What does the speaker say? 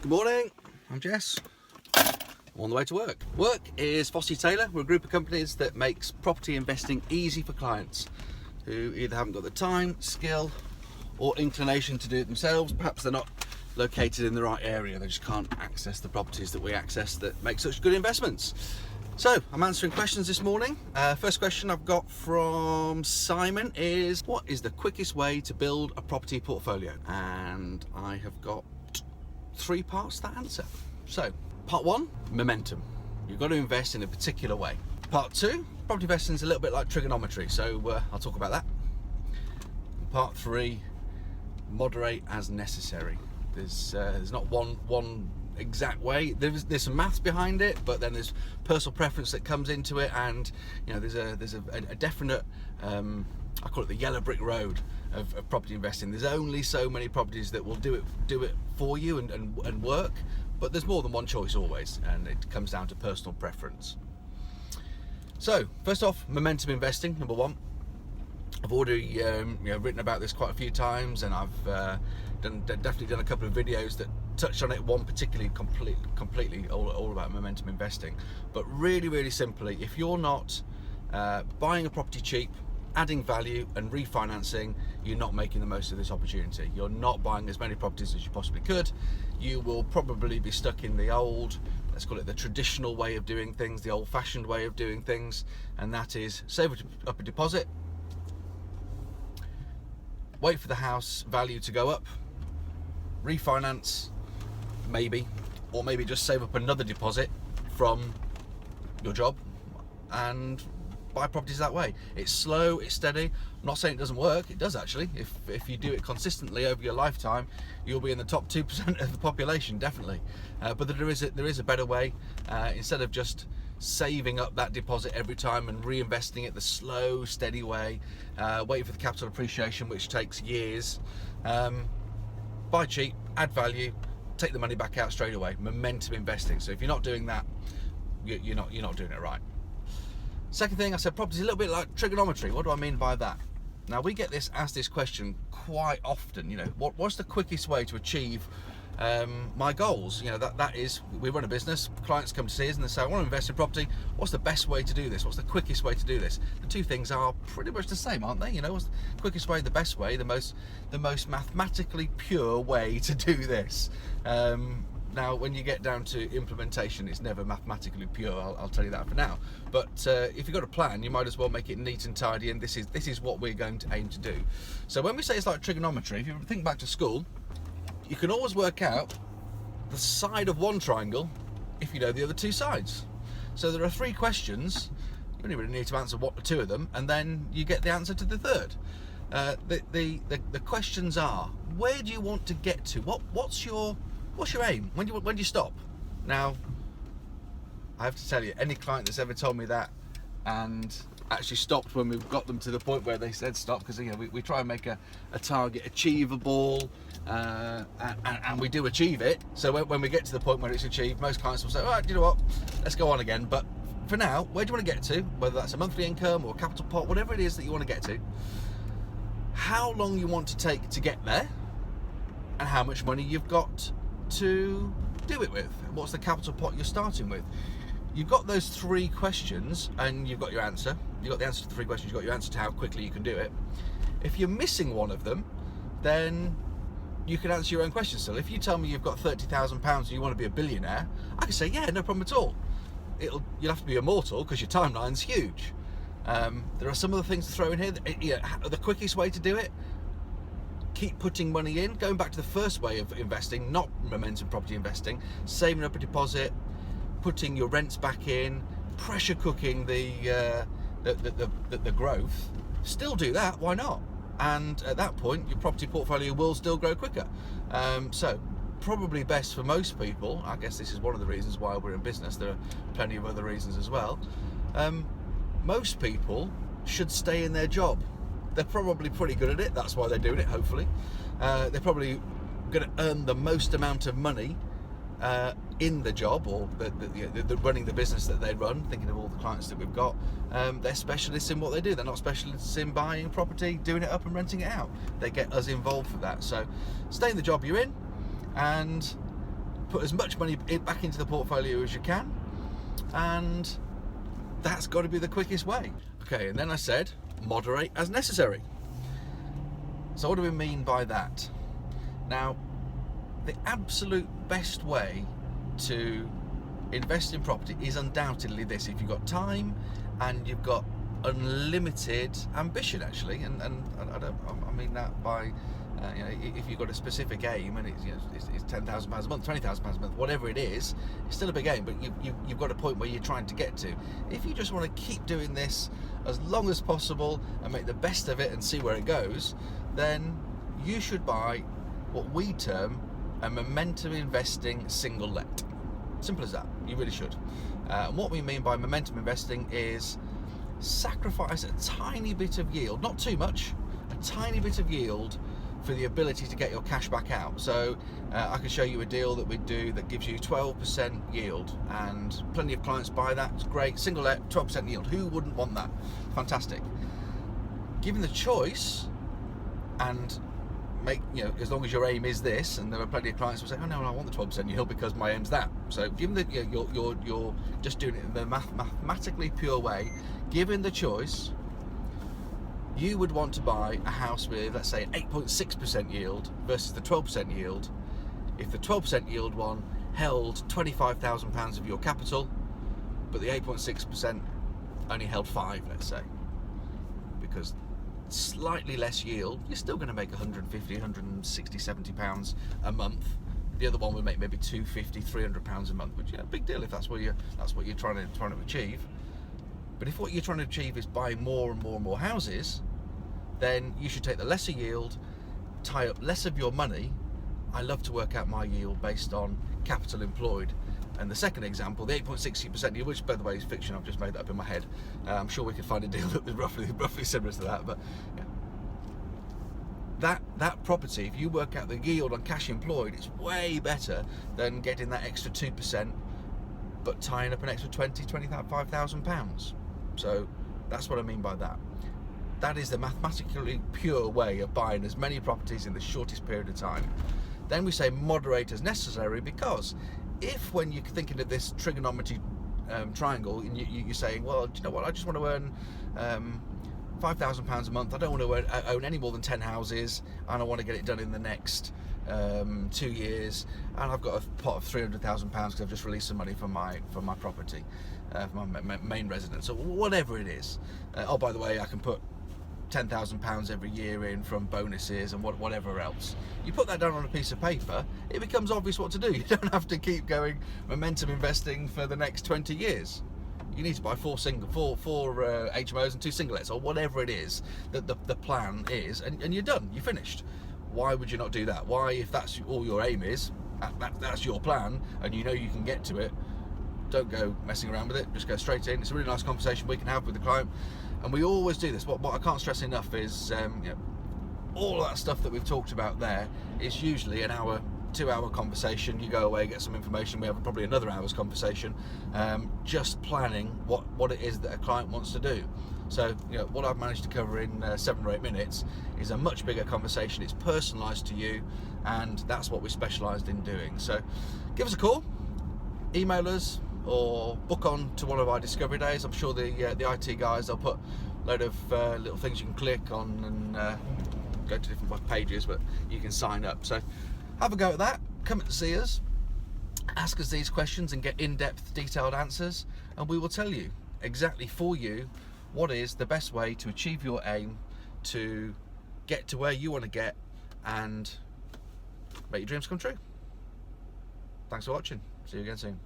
Good morning, I'm Jess. I'm on the way to work. Work is Fossey Taylor. We're a group of companies that makes property investing easy for clients who either haven't got the time, skill or inclination to do it themselves. Perhaps they're not located in the right area. They just can't access the properties that we access that make such good investments. So I'm answering questions this morning. First question I've got from Simon is, what is the quickest way to build a property portfolio? And I have got 3 parts to that answer. So part 1, momentum. You've got to invest in a particular way. Part 2, property investing is a little bit like trigonometry, so I'll talk about that. Part 3, moderate as necessary. There's not one exact way. There's some maths behind it, but then there's personal preference that comes into it, and you know there's a definite I call it the yellow brick road of property investing. There's only so many properties that will do it for you and work, but there's more than one choice always, and it comes down to personal preference. So first off, momentum investing, number 1. I've already written about this quite a few times, and I've definitely done a couple of videos that touched on it. One particularly completely all about momentum investing. But really simply, if you're not buying a property cheap, adding value and refinancing, you're not making the most of this opportunity. You're not buying as many properties as you possibly could. You will probably be stuck in the old, let's call it the traditional way of doing things, the old-fashioned way of doing things, and that is save up a deposit, wait for the house value to go up, refinance maybe, or maybe just save up another deposit from your job and buy properties that way. It's slow, it's steady. I'm not saying it doesn't work, it does actually. If you do it consistently over your lifetime, you'll be in the top 2% of the population, definitely. But there is a better way. Instead of just saving up that deposit every time and reinvesting it the slow, steady way, waiting for the capital appreciation, which takes years, buy cheap, add value, take the money back out straight away. Momentum investing. So if you're not doing that, you're not doing it right. Second thing, I said property is a little bit like trigonometry. What do I mean by that? Now, we get asked this question quite often. You know, what's the quickest way to achieve my goals? You know, that is, we run a business. Clients come to see us and they say, I want to invest in property. What's the best way to do this? What's the quickest way to do this? The two things are pretty much the same, aren't they? You know, what's the quickest way, the best way, the most mathematically pure way to do this? Now, when you get down to implementation, it's never mathematically pure. I'll tell you that for now. But if you've got a plan, you might as well make it neat and tidy. And this is what we're going to aim to do. So when we say it's like trigonometry, if you think back to school, you can always work out the side of one triangle if you know the other 2 sides. So there are 3 questions. You only really need to answer 2 of them, and then you get the answer to the third. The questions are: where do you want to get to? What's your aim? When do you stop? Now, I have to tell you, any client that's ever told me that and actually stopped when we've got them to the point where they said stop, because you know we try and make a target achievable, and we do achieve it. So when we get to the point where it's achieved, most clients will say, all right, you know what, let's go on again. But for now, where do you want to get to? Whether that's a monthly income or a capital pot, whatever it is that you want to get to, how long you want to take to get there, and how much money you've got to do it with. What's the capital pot you're starting with? You've got those 3 questions and you've got your answer. You've got the answer to the 3 questions, you've got your answer to how quickly you can do it. If you're missing one of them, then you can answer your own question still. If you tell me you've got £30,000 and you want to be a billionaire, I can say, yeah, no problem at all. You'll have to be immortal because your timeline's huge. There are some other things to throw in here. The quickest way to do it: keep putting money in, going back to the first way of investing, not momentum property investing, saving up a deposit, putting your rents back in, pressure cooking the growth. Still do that, why not? And at that point, your property portfolio will still grow quicker. So probably best for most people, I guess this is one of the reasons why we're in business, there are plenty of other reasons as well, most people should stay in their job. They're probably pretty good at it, that's why they're doing it, hopefully. They're probably going to earn the most amount of money in the job, or the running the business that they run. Thinking of all the clients that we've got, they're specialists in what they do. They're not specialists in buying property, doing it up and renting it out. They get us involved for that. So stay in the job you're in and put as much money back into the portfolio as you can, and that's got to be the quickest way. Okay, and then I said moderate as necessary. So what do we mean by that? Now, the absolute best way to invest in property is undoubtedly this: if you've got time and you've got unlimited ambition, actually, and I mean that by if you've got a specific aim and it's £10,000 a month, £20,000 a month, whatever it is, it's still a big aim, but you've got a point where you're trying to get to. If you just want to keep doing this as long as possible and make the best of it and see where it goes, then you should buy what we term a momentum investing single let. Simple as that. You really should. And what we mean by momentum investing is sacrifice a tiny bit of yield, not too much, a tiny bit of yield for the ability to get your cash back out. So I can show you a deal that we do that gives you 12% yield, and plenty of clients buy that. It's great. Single let, 12% yield. Who wouldn't want that? Fantastic. Given the choice, and as long as your aim is this, and there are plenty of clients who say, oh no, I want the 12% yield because my aim's that. So given that you're just doing it in the mathematically pure way, given the choice, you would want to buy a house with, let's say, 8.6% yield versus the 12% yield. If the 12% yield one held £25,000 of your capital, but the 8.6% only held 5, let's say, because slightly less yield, you're still going to make 150, 160, 70 pounds a month. The other one would make maybe 250, 300 pounds a month, which is a big deal if that's what you're trying to achieve. But if what you're trying to achieve is buying more and more and more houses, then you should take the lesser yield, tie up less of your money. I love to work out my yield based on capital employed. And the second example, the 8.60% yield, which by the way is fiction, I've just made that up in my head. I'm sure we could find a deal that was roughly similar to that. But yeah. That property, if you work out the yield on cash employed, it's way better than getting that extra 2%, but tying up an extra £25,000. So that's what I mean by that. That is the mathematically pure way of buying as many properties in the shortest period of time. Then we say moderate as necessary, because if when you're thinking of this trigonometry triangle, and you're saying, well, do you know what, I just want to earn £5,000 a month, I don't want to own any more than 10 houses, and I want to get it done in the next 2 years, and I've got a pot of £300,000 because I've just released some money from my property, for my main residence, or whatever it is. Oh, by the way, I can put £10,000 every year in from bonuses and whatever else. You put that down on a piece of paper, it becomes obvious what to do. You don't have to keep going momentum investing for the next 20 years. You need to buy four HMOs and 2 singlets, or whatever it is that the plan is, and you're done, you're finished. Why would you not do that? Why, if that's all your aim is, that's your plan, and you know you can get to it, don't go messing around with it, just go straight in. It's a really nice conversation we can have with the client, and we always do this. What I can't stress enough is all of that stuff that we've talked about there is usually an hour, 2-hour conversation. You go away, get some information, we have probably another hour's conversation, just planning what it is that a client wants to do. So what I've managed to cover in 7 or 8 minutes is a much bigger conversation. It's personalised to you, and that's what we're specialised in doing. So give us a call, email us, or book on to one of our discovery days. I'm sure the IT guys, they'll put a load of little things you can click on and go to different web pages, but you can sign up. So have a go at that. Come and see us, ask us these questions and get in-depth detailed answers, and we will tell you exactly for you what is the best way to achieve your aim, to get to where you want to get and make your dreams come true. Thanks for watching. See you again soon.